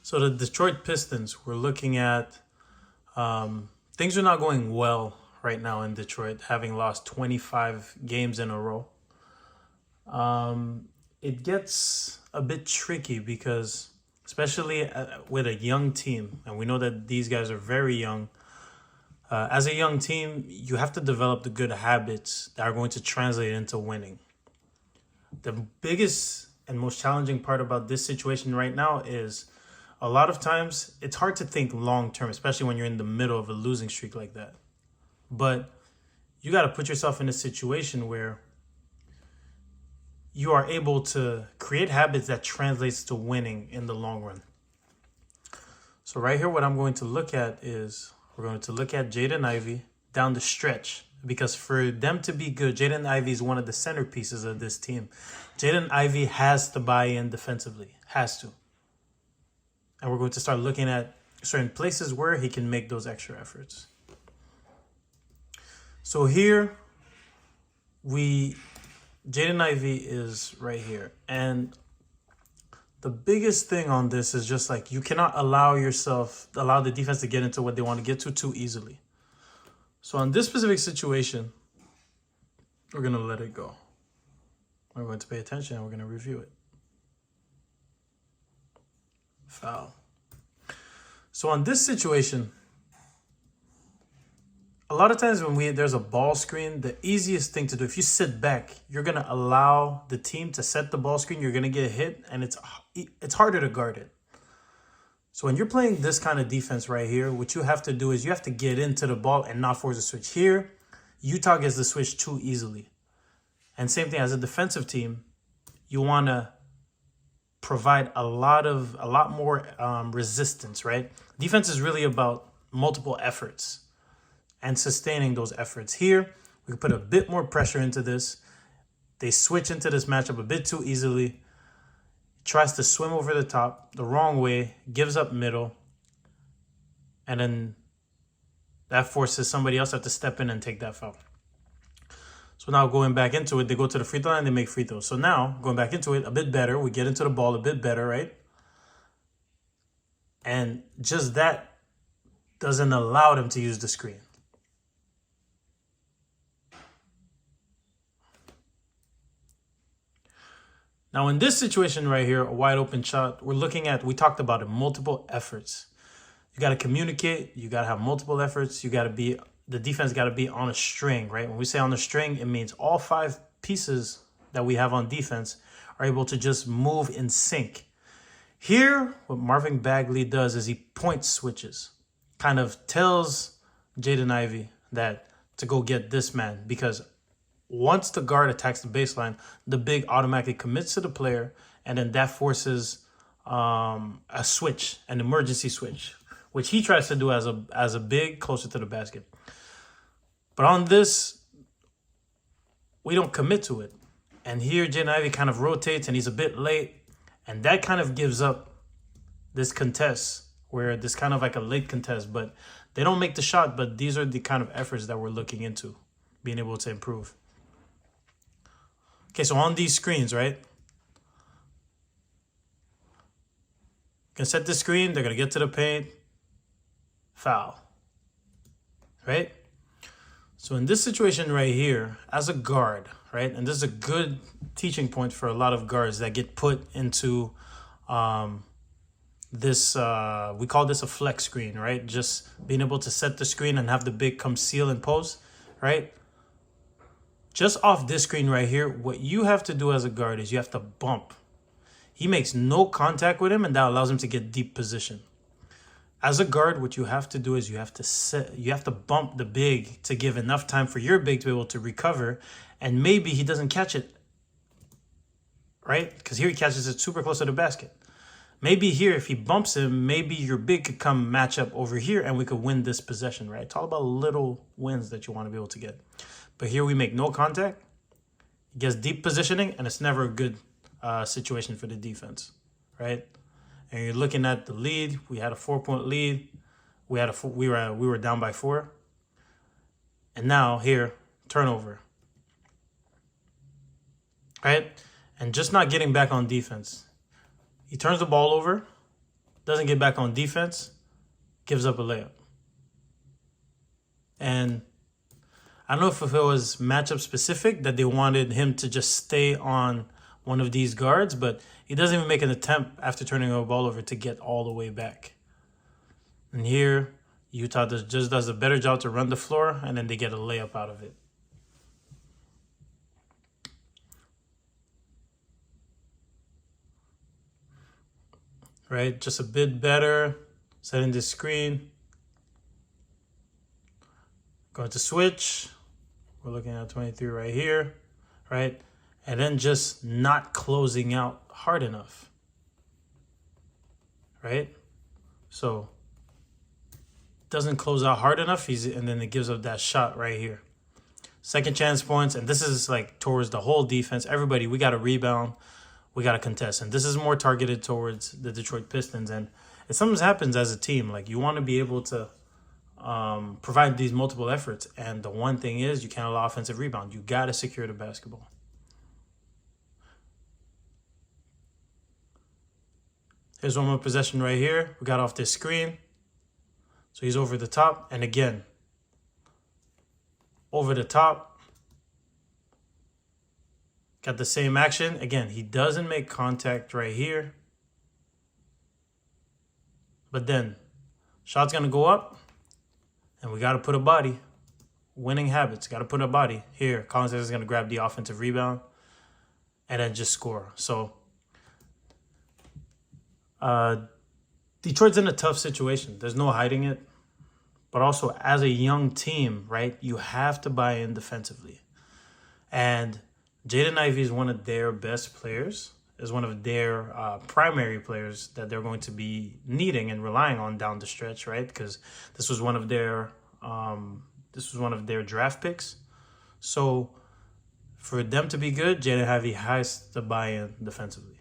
So the Detroit Pistons, we're looking at things are not going well right now in Detroit, having lost 25 games in a row. It gets a bit tricky because, especially with a young team, and we know that these guys are very young. As a young team, you have to develop the good habits that are going to translate into winning. The biggest and most challenging part about this situation right now is a lot of times it's hard to think long term, especially when you're in the middle of a losing streak like that. But you got to put yourself in a situation where you are able to create habits that translates to winning in the long run. So right here, what I'm going to look at is we're going to look at Jaden Ivey down the stretch, because for them to be good, Jaden Ivey is one of the centerpieces of this team. Jaden Ivey has to buy in defensively, has to. And we're going to start looking at certain places where he can make those extra efforts. So here, Jaden Ivey is right here. And the biggest thing on this is just like you cannot allow the defense to get into what they want to get to too easily. So on this specific situation, we're going to let it go. We're going to pay attention and we're going to review it. Foul. So on this situation, a lot of times when there's a ball screen, the easiest thing to do, if you sit back, you're going to allow the team to set the ball screen. You're going to get hit, and it's harder to guard it. So when you're playing this kind of defense right here, what you have to do is you have to get into the ball and not force a switch. Here, Utah gets the switch too easily. And same thing as a defensive team, you want to provide a lot more resistance, right? Defense is really about multiple efforts and sustaining those efforts. Here, we can put a bit more pressure into this. They switch into this matchup a bit too easily. Tries to swim over the top the wrong way, gives up middle, and then that forces somebody else to have to step in and take that foul. So now going back into it, they go to the free throw line, they make free throws. So now, going back into it a bit better, we get into the ball a bit better, right? And just that doesn't allow them to use the screen. Now, in this situation right here, a wide open shot, we talked about it, multiple efforts. You got to communicate. You got to have multiple efforts. The defense got to be on a string, right? When we say on a string, it means all 5 pieces that we have on defense are able to just move in sync. Here, what Marvin Bagley does is he point switches, kind of tells Jaden Ivey that to go get this man, because once the guard attacks the baseline, the big automatically commits to the player, and then that forces a switch, an emergency switch, which he tries to do as a big closer to the basket. But on this, we don't commit to it. And here, Jaden Ivey kind of rotates, and he's a bit late, and that kind of gives up this contest, where this kind of like a late contest, but they don't make the shot, but these are the kind of efforts that we're looking into, being able to improve. Okay, so on these screens, right? You can set the screen. They're going to get to the paint. Foul. Right? So in this situation right here, as a guard, right? And this is a good teaching point for a lot of guards that get put into this, we call this a flex screen, right? Just being able to set the screen and have the big come seal and post, right? Just off this screen right here, what you have to do as a guard is you have to bump. He makes no contact with him, and that allows him to get deep position. As a guard, what you have to do is you have to bump the big to give enough time for your big to be able to recover, and maybe he doesn't catch it, right? Because here he catches it super close to the basket. Maybe here, if he bumps him, maybe your big could come match up over here, and we could win this possession, right? It's all about little wins that you want to be able to get. But here we make no contact. He gets deep positioning, and it's never a good situation for the defense, right? And you're looking at the lead. We had a 4-point lead. We were down by 4. And now here, turnover, right? And just not getting back on defense. He turns the ball over, doesn't get back on defense, gives up a layup. And I don't know if it was matchup specific that they wanted him to just stay on one of these guards, but he doesn't even make an attempt after turning the ball over to get all the way back. And here, Utah just does a better job to run the floor, and then they get a layup out of it. Right, just a bit better. Setting this screen. Going to switch. We're looking at 23 right here, right? And then just not closing out hard enough, right? So doesn't close out hard enough, and then it gives up that shot right here. Second chance points, and this is like towards the whole defense. Everybody, we got to rebound, we got to contest, and this is more targeted towards the Detroit Pistons. And if something happens as a team, like you want to be able to provide these multiple efforts, and the one thing is you can't allow offensive rebound. You got to secure the basketball. Here's one more possession right here. We got off this screen. So he's over the top. And again, over the top. Got the same action. Again, he doesn't make contact right here. But then, shot's going to go up. And we got to put a body. Winning habits. Got to put a body. Here, Collins is going to grab the offensive rebound. And then just score. So, Detroit's in a tough situation. There's no hiding it. But also, as a young team, right, you have to buy in defensively. And Jaden Ivey is one of their best players, is one of their primary players that they're going to be needing and relying on down the stretch, right? Because this was one of their draft picks. So for them to be good, Jaden Ivey has to buy in defensively.